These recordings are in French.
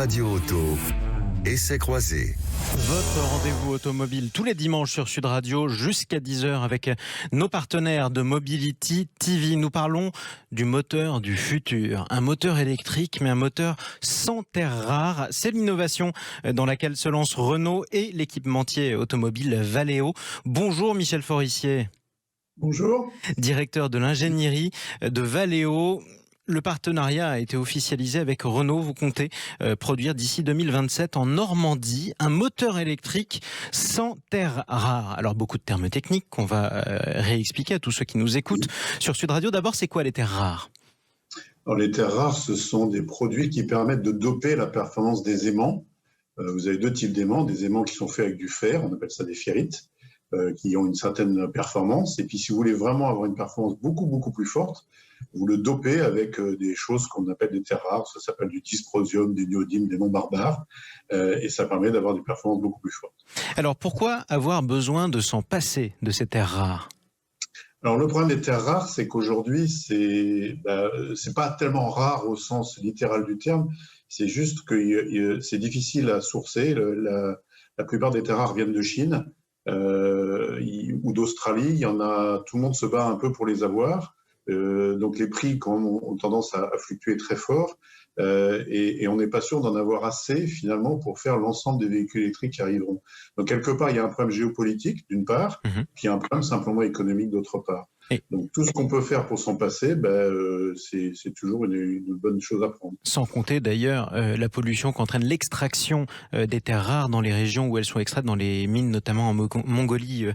Radio Auto, essai croisé. Votre rendez-vous automobile tous les dimanches sur Sud Radio jusqu'à 10h avec nos partenaires de Mobility TV. Nous parlons du moteur du futur. Un moteur électrique, mais un moteur sans terres rares. C'est l'innovation dans laquelle se lance Renault et l'équipementier automobile Valeo. Bonjour Michel Forissier. Bonjour. Directeur de l'ingénierie de Valeo. Le partenariat a été officialisé avec Renault. Vous comptez produire d'ici 2027 en Normandie un moteur électrique sans terres rares. Alors beaucoup de termes techniques qu'on va réexpliquer à tous ceux qui nous écoutent sur Sud Radio. D'abord, c'est quoi les terres rares ? Alors, les terres rares, ce sont des produits qui permettent de doper la performance des aimants. Vous avez deux types d'aimants, des aimants qui sont faits avec du fer, on appelle ça des ferrites, qui ont une certaine performance. Et puis si vous voulez vraiment avoir une performance beaucoup plus forte, vous le dopez avec des choses qu'on appelle des terres rares. Ça s'appelle du dysprosium, des néodymes, des noms barbares. Et ça permet d'avoir des performances beaucoup plus fortes. Alors pourquoi avoir besoin de s'en passer de ces terres rares ? Alors le problème des terres rares, c'est qu'aujourd'hui, c'est pas tellement rare au sens littéral du terme. C'est juste que c'est difficile à sourcer. La plupart des terres rares viennent de Chine ou d'Australie. Il y en a, tout le monde se bat un peu pour les avoir. Donc les prix ont tendance à fluctuer très fort et on n'est pas sûr d'en avoir assez finalement pour faire l'ensemble des véhicules électriques qui arriveront. Donc quelque part il y a un problème géopolitique d'une part, puis il y a un problème simplement économique d'autre part. Donc tout ce qu'on peut faire pour s'en passer, c'est toujours une bonne chose à prendre. Sans compter d'ailleurs la pollution qu'entraîne l'extraction des terres rares dans les régions où elles sont extraites, dans les mines notamment en Mongolie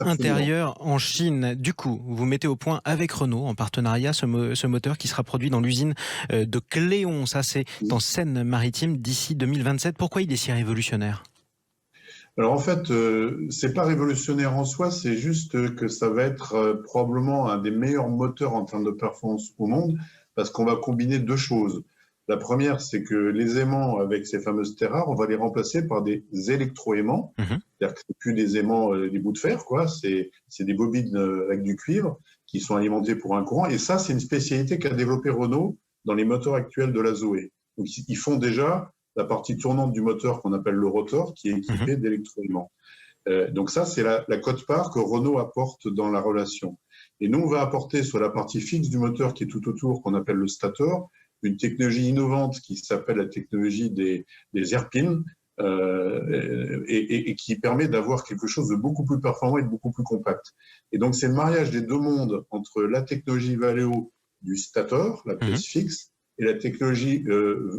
intérieure, en Chine. Du coup, vous mettez au point avec Renault en partenariat ce moteur qui sera produit dans l'usine de Cléon. Ça c'est en Seine-Maritime d'ici 2027. Pourquoi il est si révolutionnaire ? Alors en fait, c'est pas révolutionnaire en soi, c'est juste que ça va être probablement un des meilleurs moteurs en termes de performance au monde, parce qu'on va combiner deux choses. La première, c'est que les aimants avec ces fameuses terres rares, on va les remplacer par des électroaimants, c'est-à-dire que c'est plus des aimants, des bouts de fer, quoi. C'est des bobines avec du cuivre qui sont alimentées pour un courant. Et ça, c'est une spécialité qu'a développé Renault dans les moteurs actuels de la Zoé. Donc ils font déjà la partie tournante du moteur qu'on appelle le rotor, qui est équipé d'électroaimants. Donc ça, c'est la quote-part que Renault apporte dans la relation. Et nous, on va apporter sur la partie fixe du moteur qui est tout autour, qu'on appelle le stator, une technologie innovante qui s'appelle la technologie des airpins, et qui permet d'avoir quelque chose de beaucoup plus performant et de beaucoup plus compact. Et donc, c'est le mariage des deux mondes entre la technologie Valeo du stator, la pièce fixe, et la technologie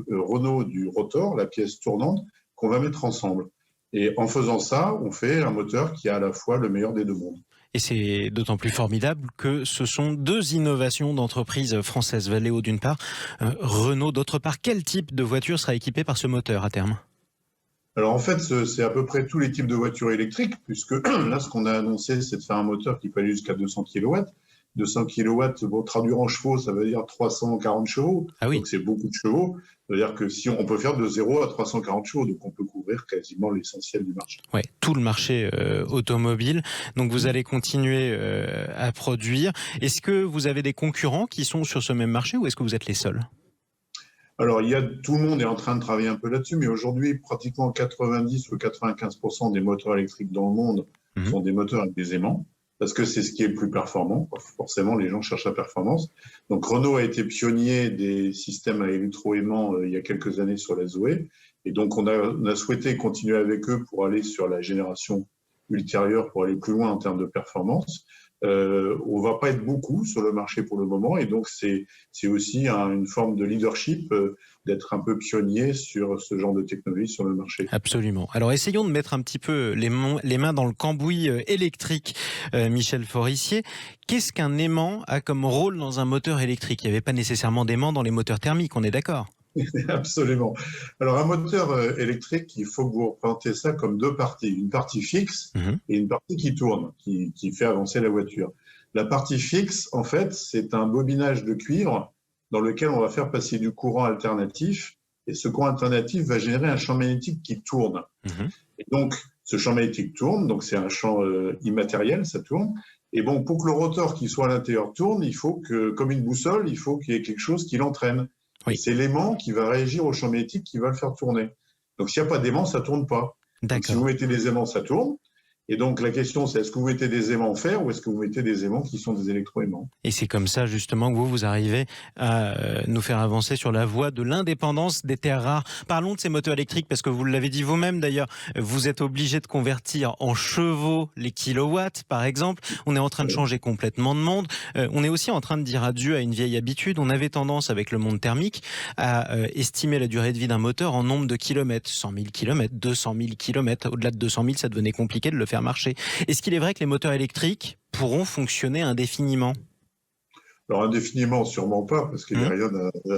Renault du rotor, la pièce tournante, qu'on va mettre ensemble. Et en faisant ça, on fait un moteur qui a à la fois le meilleur des deux mondes. Et c'est d'autant plus formidable que ce sont deux innovations d'entreprises françaises, Valeo d'une part, Renault d'autre part. Quel type de voiture sera équipé par ce moteur à terme ? Alors en fait, c'est à peu près tous les types de voitures électriques, puisque là, ce qu'on a annoncé, c'est de faire un moteur qui peut aller jusqu'à 200 kW. 200 kW, bon, traduire en chevaux, ça veut dire 340 chevaux. Ah oui. Donc c'est beaucoup de chevaux. C'est-à-dire que si on peut faire de 0 à 340 chevaux, donc on peut couvrir quasiment l'essentiel du marché. Ouais, tout le marché automobile. Donc vous allez continuer à produire. Est-ce que vous avez des concurrents qui sont sur ce même marché ou est-ce que vous êtes les seuls ? Alors, tout le monde est en train de travailler un peu là-dessus, mais aujourd'hui, pratiquement 90 ou 95% des moteurs électriques dans le monde sont des moteurs avec des aimants, parce que c'est ce qui est le plus performant. Forcément, les gens cherchent la performance. Donc, Renault a été pionnier des systèmes à électroaimants il y a quelques années sur la Zoé, et donc on a souhaité continuer avec eux pour aller sur la génération ultérieure, pour aller plus loin en termes de performance. On va pas être beaucoup sur le marché pour le moment, et donc c'est aussi une forme de leadership d'être un peu pionnier sur ce genre de technologie sur le marché. Absolument. Alors essayons de mettre un petit peu les mains dans le cambouis électrique, Michel Forissier. Qu'est-ce qu'un aimant a comme rôle dans un moteur électrique ? Il n'y avait pas nécessairement d'aimant dans les moteurs thermiques, on est d'accord ? Absolument. Alors un moteur électrique, il faut que vous représentez ça comme deux parties. Une partie fixe et une partie qui tourne, qui fait avancer la voiture. La partie fixe, en fait, c'est un bobinage de cuivre dans lequel on va faire passer du courant alternatif. Et ce courant alternatif va générer un champ magnétique qui tourne. Et donc, ce champ magnétique tourne, donc c'est un champ immatériel, ça tourne. Et bon, pour que le rotor qui soit à l'intérieur tourne, il faut que, comme une boussole, il faut qu'il y ait quelque chose qui l'entraîne. Oui. C'est l'aimant qui va réagir au champ magnétique qui va le faire tourner. Donc s'il n'y a pas d'aimant, ça ne tourne pas. Donc, si vous mettez des aimants, ça tourne. Et donc la question, c'est est-ce que vous mettez des aimants en fer ou est-ce que vous mettez des aimants qui sont des électroaimants? Et c'est comme ça justement que vous arrivez à nous faire avancer sur la voie de l'indépendance des terres rares. Parlons de ces moteurs électriques parce que vous l'avez dit vous-même d'ailleurs, vous êtes obligé de convertir en chevaux les kilowatts par exemple. On est en train de changer complètement de monde. On est aussi en train de dire adieu à une vieille habitude. On avait tendance avec le monde thermique à estimer la durée de vie d'un moteur en nombre de kilomètres. 100 000 kilomètres, 200 000 kilomètres. Au-delà de 200 000, ça devenait compliqué de le faire marcher. Est-ce qu'il est vrai que les moteurs électriques pourront fonctionner indéfiniment? Alors indéfiniment, sûrement pas, parce qu'il n'y a rien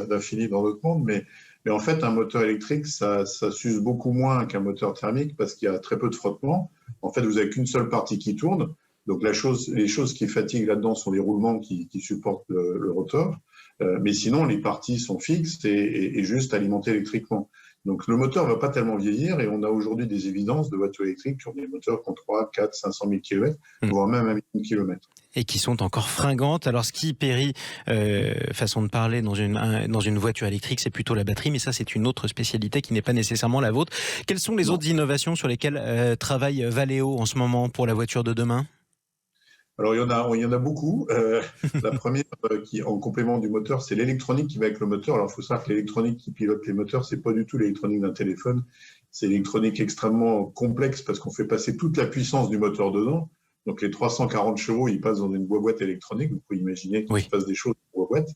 d'infini dans notre monde, mais en fait, un moteur électrique, ça s'use beaucoup moins qu'un moteur thermique parce qu'il y a très peu de frottement. En fait, vous n'avez qu'une seule partie qui tourne. Donc les choses qui fatiguent là-dedans sont les roulements qui supportent le rotor. Mais sinon, les parties sont fixes et juste alimentées électriquement. Donc le moteur ne va pas tellement vieillir et on a aujourd'hui des évidences de voitures électriques qui ont des moteurs qui ont 3, 4, 500 000 km, voire même 1 million de kilomètres. Et qui sont encore fringantes. Alors ce qui périt, façon de parler, dans une voiture électrique, c'est plutôt la batterie, mais ça c'est une autre spécialité qui n'est pas nécessairement la vôtre. Quelles sont les autres innovations sur lesquelles travaille Valeo en ce moment pour la voiture de demain ? Alors, il y en a beaucoup. La première, qui en complément du moteur, c'est l'électronique qui va avec le moteur. Alors, il faut savoir que l'électronique qui pilote les moteurs, c'est pas du tout l'électronique d'un téléphone. C'est l'électronique extrêmement complexe parce qu'on fait passer toute la puissance du moteur dedans. Donc, les 340 chevaux, ils passent dans une boîte électronique. Vous pouvez imaginer qu'il se passe des choses dans une boîte.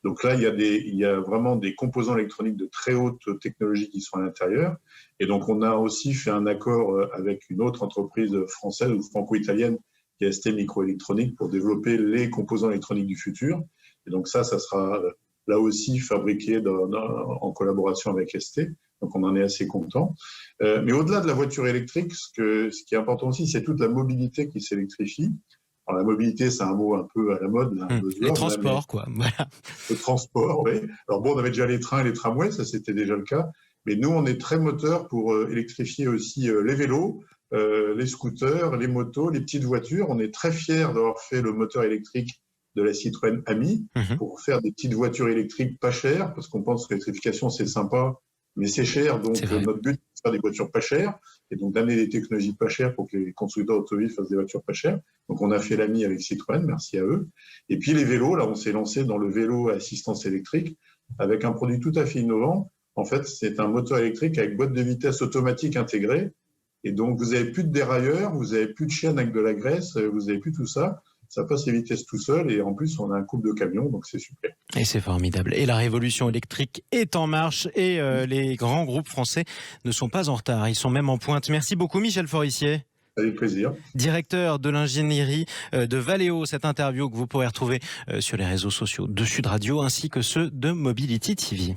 Donc là, il y a vraiment des composants électroniques de très haute technologie qui sont à l'intérieur. Et donc, on a aussi fait un accord avec une autre entreprise française ou franco-italienne qui est ST Microélectronique pour développer les composants électroniques du futur. Et donc ça sera là aussi fabriqué en collaboration avec ST. Donc on en est assez content. Mais au-delà de la voiture électrique, ce qui est important aussi, c'est toute la mobilité qui s'électrifie. Alors la mobilité, c'est un mot un peu à la mode. Les transports, quoi. Voilà. Le transport, oui. Alors bon, on avait déjà les trains et les tramways, ça c'était déjà le cas. Mais nous, on est très moteur pour électrifier aussi les vélos, les scooters, les motos, les petites voitures. On est très fiers d'avoir fait le moteur électrique de la Citroën Ami pour faire des petites voitures électriques pas chères, parce qu'on pense que l'électrification, c'est sympa, mais c'est cher. Donc, notre but, c'est de faire des voitures pas chères et donc d'amener des technologies pas chères pour que les constructeurs automobiles fassent des voitures pas chères. Donc, on a fait l'Ami avec Citroën, merci à eux. Et puis, les vélos, là, on s'est lancé dans le vélo à assistance électrique avec un produit tout à fait innovant. En fait, c'est un moteur électrique avec boîte de vitesse automatique intégrée. Et donc, vous n'avez plus de dérailleur, vous n'avez plus de chaîne avec de la graisse, vous n'avez plus tout ça. Ça passe les vitesses tout seul et en plus, on a un couple de camions, donc c'est super. Et c'est formidable. Et la révolution électrique est en marche et les grands groupes français ne sont pas en retard. Ils sont même en pointe. Merci beaucoup, Michel Forissier. Avec plaisir. Directeur de l'ingénierie de Valeo. Cette interview que vous pourrez retrouver sur les réseaux sociaux de Sud Radio ainsi que ceux de Mobility TV.